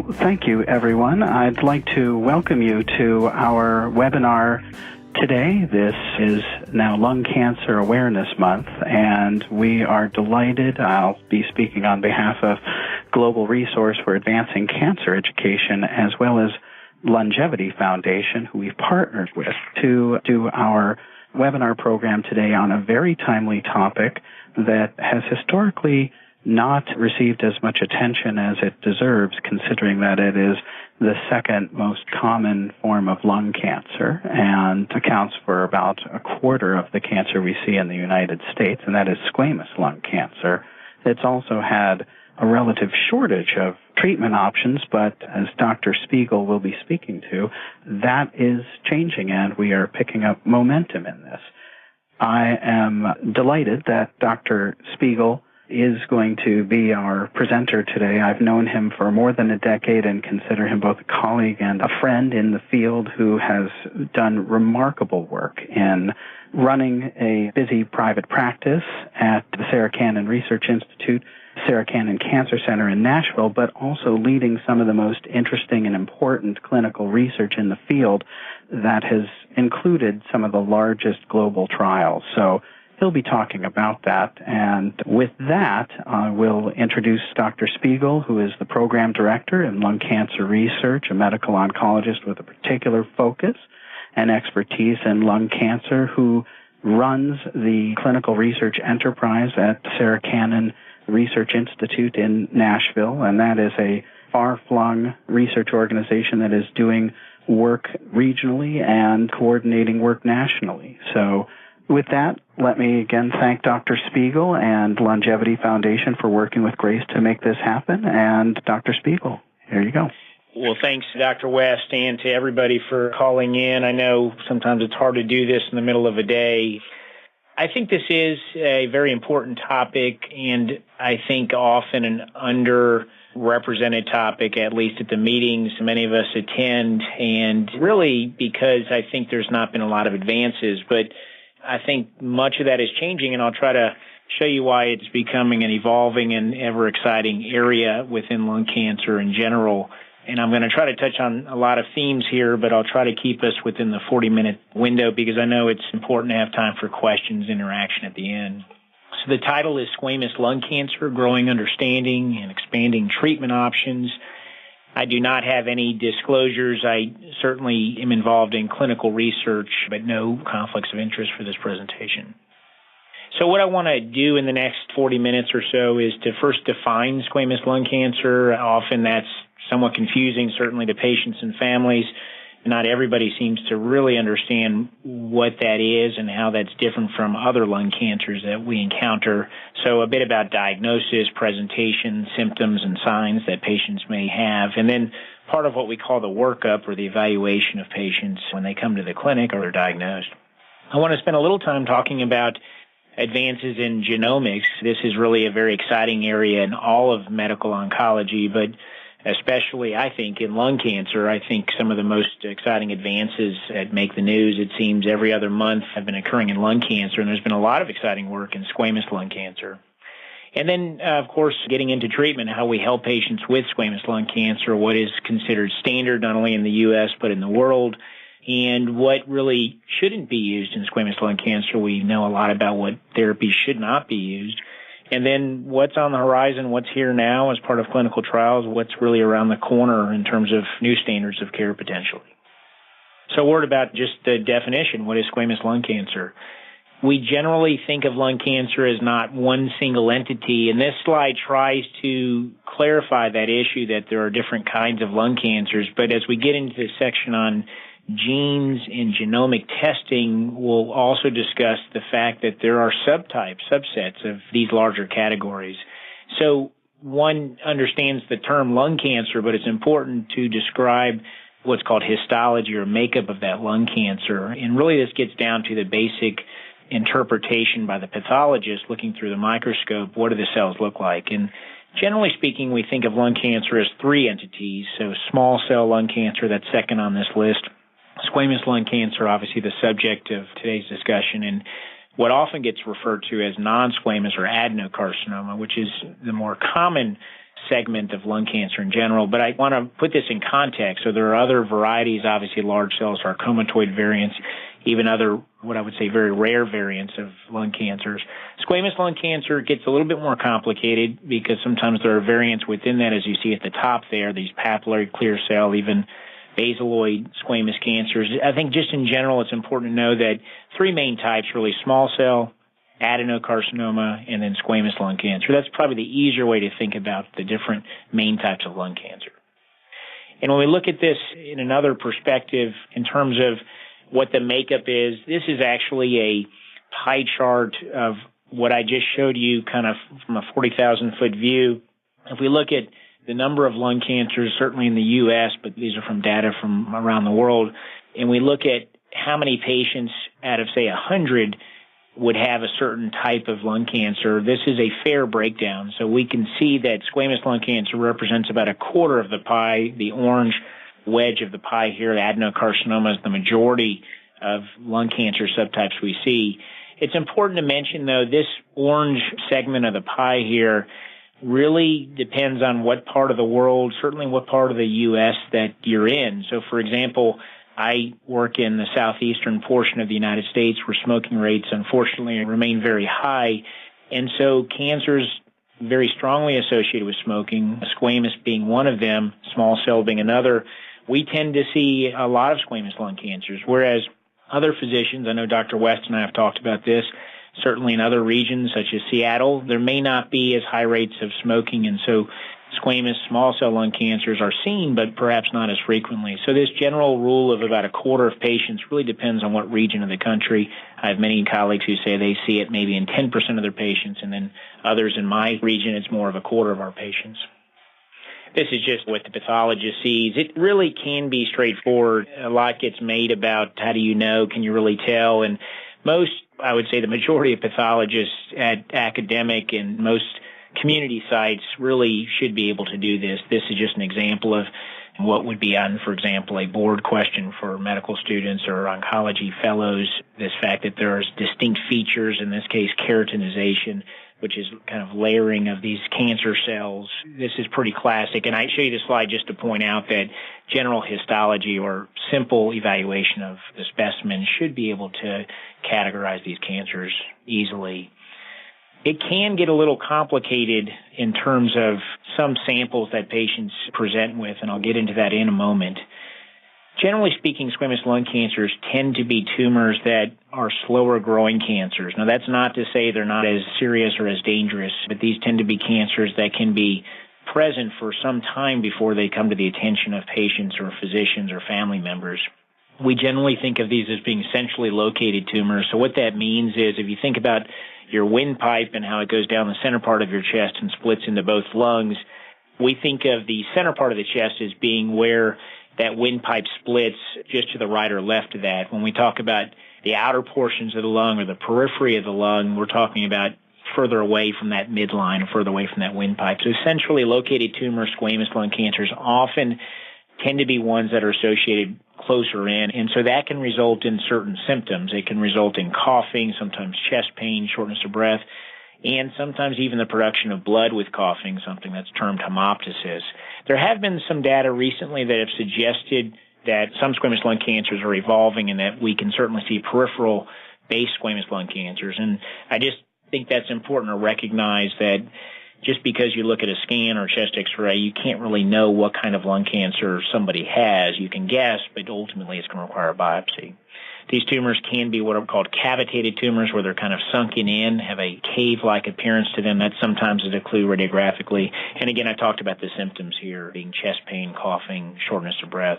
Well, thank you, everyone. I'd like to welcome you to our webinar today. This is now Lung Cancer Awareness Month, and we are delighted. I'll be speaking on behalf of Global Resource for Advancing Cancer Education, as well as Longevity Foundation, who we've partnered with to do our webinar program today on a very timely topic that has historically not received as much attention as it deserves, considering that it is the second most common form of lung cancer and accounts for about a quarter of the cancer we see in the United States, and that is squamous lung cancer. It's also had a relative shortage of treatment options, but as Dr. Spiegel will be speaking to, that is changing, and we are picking up momentum in this. I am delighted that Dr. Spiegel is going to be our presenter today. I've known him for more than a decade and consider him both a colleague and a friend in the field who has done remarkable work in running a busy private practice at the Sarah Cannon Research Institute, Sarah Cannon Cancer Center in Nashville, but also leading some of the most interesting and important clinical research in the field that has included some of the largest global trials. So he'll be talking about that. And with that, we'll introduce Dr. Spiegel, who is the program director in lung cancer research, a medical oncologist with a particular focus and expertise in lung cancer, who runs the clinical research enterprise at Sarah Cannon Research Institute in Nashville. And that is a far-flung research organization that is doing work regionally and coordinating work nationally. So with that, let me again thank Dr. Spiegel and Longevity Foundation for working with Grace to make this happen. And Dr. Spiegel, here you go. Well, thanks, Dr. West, and to everybody for calling in. I know sometimes it's hard to do this in the middle of a day. I think this is a very important topic, and I think often an underrepresented topic, at least at the meetings many of us attend, and really because I think there's not been a lot of advances. But I think much of that is changing, and I'll try to show you why it's becoming an evolving and ever-exciting area within lung cancer in general. And I'm going to try to touch on a lot of themes here, but I'll try to keep us within the 40-minute window because I know it's important to have time for questions, interaction at the end. So the title is Squamous Lung Cancer, Growing Understanding and Expanding Treatment Options. I do not have any disclosures. I certainly am involved in clinical research, but no conflicts of interest for this presentation. So what I want to do in the next 40 minutes or so is to first define squamous lung cancer. Often that's somewhat confusing, certainly to patients and families. Not everybody seems to really understand what that is and how that's different from other lung cancers that we encounter. So a bit about diagnosis, presentation, symptoms, and signs that patients may have. And then part of what we call the workup or the evaluation of patients when they come to the clinic or are diagnosed. I want to spend a little time talking about advances in genomics. This is really a very exciting area in all of medical oncology, but especially, I think, in lung cancer. I think some of the most exciting advances that make the news, it seems, every other month have been occurring in lung cancer, and there's been a lot of exciting work in squamous lung cancer. And then, of course, getting into treatment, how we help patients with squamous lung cancer, what is considered standard not only in the U.S. but in the world, and what really shouldn't be used in squamous lung cancer. We know a lot about what therapy should not be used. And then what's on the horizon, what's here now as part of clinical trials, what's really around the corner in terms of new standards of care potentially. So a word about just the definition. What is squamous lung cancer? We generally think of lung cancer as not one single entity, and this slide tries to clarify that issue that there are different kinds of lung cancers. But as we get into the section on genes and genomic testing, we'll also discuss the fact that there are subsets of these larger categories. So one understands the term lung cancer, but it's important to describe what's called histology or makeup of that lung cancer. And really this gets down to the basic interpretation by the pathologist looking through the microscope. What do the cells look like? And generally speaking, we think of lung cancer as three entities. So small cell lung cancer, that's second on this list. Squamous lung cancer, obviously the subject of today's discussion, and what often gets referred to as non-squamous or adenocarcinoma, which is the more common segment of lung cancer in general, but I want to put this in context. So there are other varieties, obviously large cell sarcomatoid variants, even other, what I would say, very rare variants of lung cancers. Squamous lung cancer gets a little bit more complicated because sometimes there are variants within that, as you see at the top there, these papillary clear cell, even basaloid squamous cancers. I think just in general, it's important to know that three main types, really: small cell, adenocarcinoma, and then squamous lung cancer. That's probably the easier way to think about the different main types of lung cancer. And when we look at this in another perspective in terms of what the makeup is, this is actually a pie chart of what I just showed you kind of from a 40,000-foot view. If we look at the number of lung cancers, certainly in the U.S., but these are from data from around the world, and we look at how many patients out of, say, 100 would have a certain type of lung cancer, this is a fair breakdown. So we can see that squamous lung cancer represents about a quarter of the pie. The orange wedge of the pie here, the adenocarcinoma, is the majority of lung cancer subtypes we see. It's important to mention, though, this orange segment of the pie here really depends on what part of the world, certainly what part of the U.S. that you're in. So, for example, I work in the southeastern portion of the United States where smoking rates, unfortunately, remain very high. And so cancers very strongly associated with smoking, squamous being one of them, small cell being another, we tend to see a lot of squamous lung cancers, whereas other physicians, I know Dr. West and I have talked about this, certainly in other regions such as Seattle, there may not be as high rates of smoking, and so squamous small cell lung cancers are seen, but perhaps not as frequently. So this general rule of about a quarter of patients really depends on what region of the country. I have many colleagues who say they see it maybe in 10% of their patients, and then others in my region, it's more of a quarter of our patients. This is just what the pathologist sees. It really can be straightforward. A lot gets made about how do you know, can you really tell? And most, I would say the majority of pathologists at academic and most community sites really should be able to do this. This is just an example of what would be on, for example, a board question for medical students or oncology fellows, this fact that there are distinct features, in this case keratinization, which is kind of layering of these cancer cells. This is pretty classic, and I show you this slide just to point out that general histology or simple evaluation of the specimen should be able to categorize these cancers easily. It can get a little complicated in terms of some samples that patients present with, and I'll get into that in a moment. Generally speaking, squamous lung cancers tend to be tumors that are slower growing cancers. Now, that's not to say they're not as serious or as dangerous, but these tend to be cancers that can be present for some time before they come to the attention of patients or physicians or family members. We generally think of these as being centrally located tumors. So what that means is if you think about your windpipe and how it goes down the center part of your chest and splits into both lungs, we think of the center part of the chest as being where that windpipe splits just to the right or left of that. When we talk about the outer portions of the lung or the periphery of the lung, we're talking about further away from that midline or further away from that windpipe. So centrally located tumors, squamous lung cancers, often tend to be ones that are associated closer in, and so that can result in certain symptoms. It can result in coughing, sometimes chest pain, shortness of breath, and sometimes even the production of blood with coughing, something that's termed hemoptysis. There have been some data recently that have suggested that some squamous lung cancers are evolving and that we can certainly see peripheral-based squamous lung cancers. And I just think that's important to recognize that just because you look at a scan or chest x-ray, you can't really know what kind of lung cancer somebody has. You can guess, but ultimately it's going to require a biopsy. These tumors can be what are called cavitated tumors, where they're kind of sunken in, have a cave-like appearance to them. That sometimes is a clue radiographically. And again, I talked about the symptoms here, being chest pain, coughing, shortness of breath.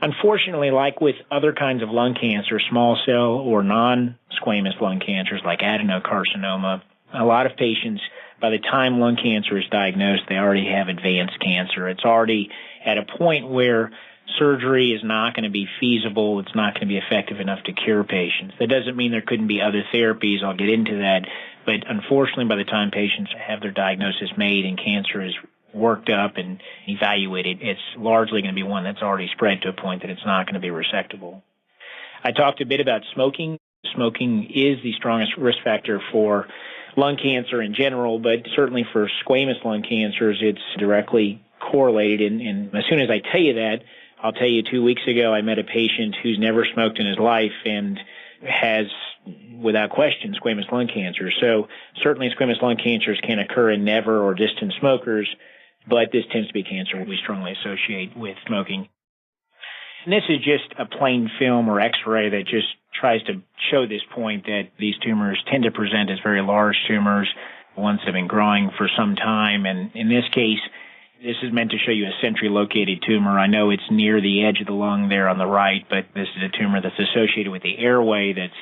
Unfortunately, like with other kinds of lung cancer, small cell or non-squamous lung cancers like adenocarcinoma, a lot of patients, by the time lung cancer is diagnosed, they already have advanced cancer. It's already at a point where surgery is not going to be feasible. It's not going to be effective enough to cure patients. That doesn't mean there couldn't be other therapies. I'll get into that. But unfortunately, by the time patients have their diagnosis made and cancer is worked up and evaluated, it's largely going to be one that's already spread to a point that it's not going to be resectable. I talked a bit about smoking. Smoking is the strongest risk factor for lung cancer in general, but certainly for squamous lung cancers, it's directly correlated. And as soon as I tell you that, I'll tell you 2 weeks ago I met a patient who's never smoked in his life and has, without question, squamous lung cancer. So certainly squamous lung cancers can occur in never or distant smokers, but this tends to be cancer we strongly associate with smoking. And this is just a plain film or X-ray that just tries to show this point that these tumors tend to present as very large tumors, ones that have been growing for some time. And in this case, this is meant to show you a centrally located tumor. I know it's near the edge of the lung there on the right, but this is a tumor that's associated with the airway that's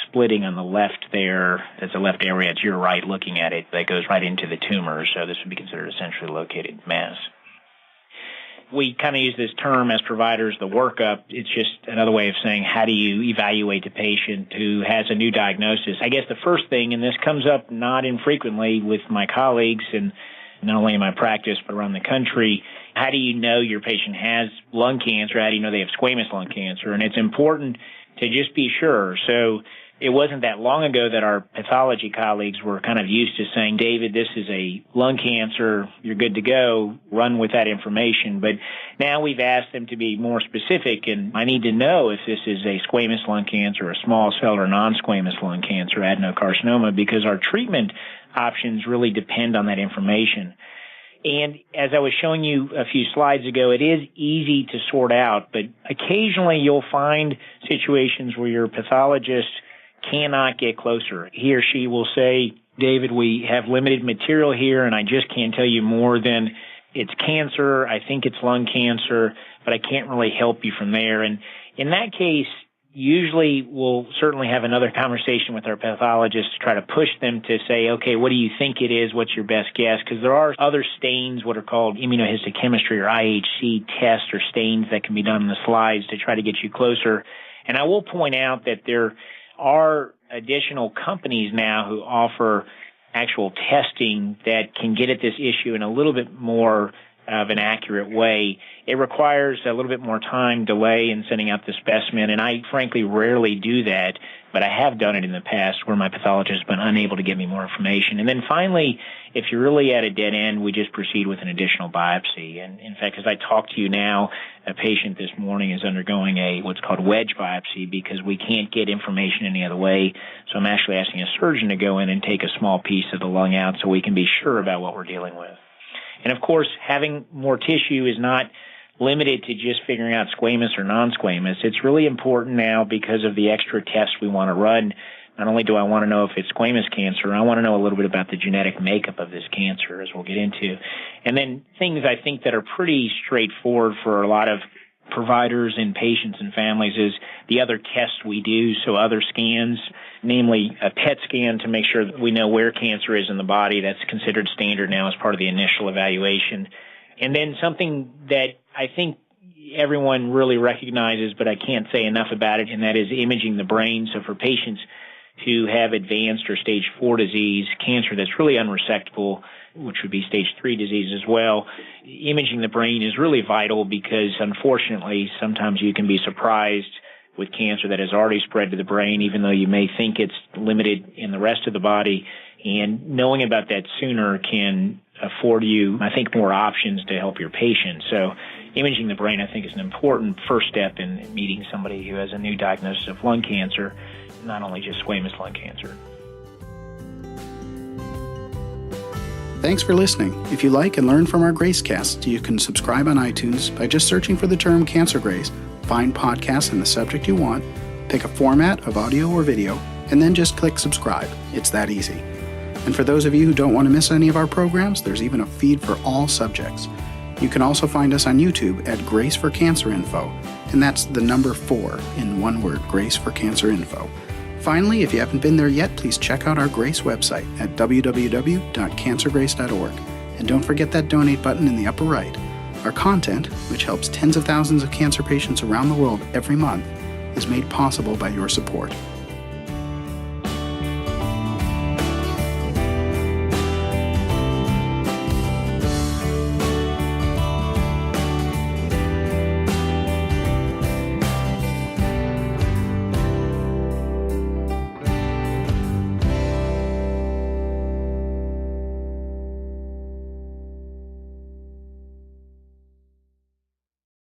splitting on the left there. That's a left airway at your right looking at it that goes right into the tumor. So this would be considered a centrally located mass. We kind of use this term as providers, the workup. It's just another way of saying how do you evaluate the patient who has a new diagnosis. I guess the first thing, and this comes up not infrequently with my colleagues and not only in my practice but around the country, how do you know your patient has lung cancer? How do you know they have squamous lung cancer? And it's important to just be sure. So it wasn't that long ago that our pathology colleagues were kind of used to saying, David, this is a lung cancer, you're good to go, run with that information. But now we've asked them to be more specific, and I need to know if this is a squamous lung cancer, a small cell or non-squamous lung cancer, adenocarcinoma, because our treatment options really depend on that information. And as I was showing you a few slides ago, it is easy to sort out, but occasionally you'll find situations where your pathologist cannot get closer. He or she will say, David, we have limited material here, and I just can't tell you more than it's cancer. I think it's lung cancer, but I can't really help you from there. And in that case, usually we'll certainly have another conversation with our pathologist to try to push them to say, okay, what do you think it is? What's your best guess? Because there are other stains, what are called immunohistochemistry or IHC tests or stains that can be done in the slides to try to get you closer. And I will point out that there are additional companies now who offer actual testing that can get at this issue in a little bit more of an accurate way. It requires a little bit more time delay in sending out the specimen, and I frankly rarely do that, but I have done it in the past where my pathologist has been unable to give me more information. And then finally, if you're really at a dead end, we just proceed with an additional biopsy. And in fact, as I talk to you now, a patient this morning is undergoing what's called wedge biopsy because we can't get information any other way. So I'm actually asking a surgeon to go in and take a small piece of the lung out so we can be sure about what we're dealing with. And of course, having more tissue is not limited to just figuring out squamous or non-squamous. It's really important now because of the extra tests we want to run. Not only do I want to know if it's squamous cancer, I want to know a little bit about the genetic makeup of this cancer, as we'll get into. And then things I think that are pretty straightforward for a lot of providers and patients and families is the other tests we do, so other scans, namely a PET scan to make sure that we know where cancer is in the body. That's considered standard now as part of the initial evaluation. And then something that I think everyone really recognizes, but I can't say enough about it, and that is imaging the brain. So for patients who have advanced or stage 4 disease, cancer that's really unresectable, which would be stage 3 disease as well, imaging the brain is really vital because, unfortunately, sometimes you can be surprised with cancer that has already spread to the brain, even though you may think it's limited in the rest of the body. And knowing about that sooner can afford you, I think, more options to help your patient. So imaging the brain, I think, is an important first step in meeting somebody who has a new diagnosis of lung cancer, not only just squamous lung cancer. Thanks for listening. If you like and learn from our GraceCast, you can subscribe on iTunes by just searching for the term Cancer Grace, find podcasts in the subject you want, pick a format of audio or video, and then just click subscribe. It's that easy. And for those of you who don't want to miss any of our programs, there's even a feed for all subjects. You can also find us on YouTube at Grace for Cancer Info, and that's the number 4 in one word, Grace for Cancer Info. Finally, if you haven't been there yet, please check out our Grace website at www.cancergrace.org. And don't forget that donate button in the upper right. Our content, which helps tens of thousands of cancer patients around the world every month, is made possible by your support.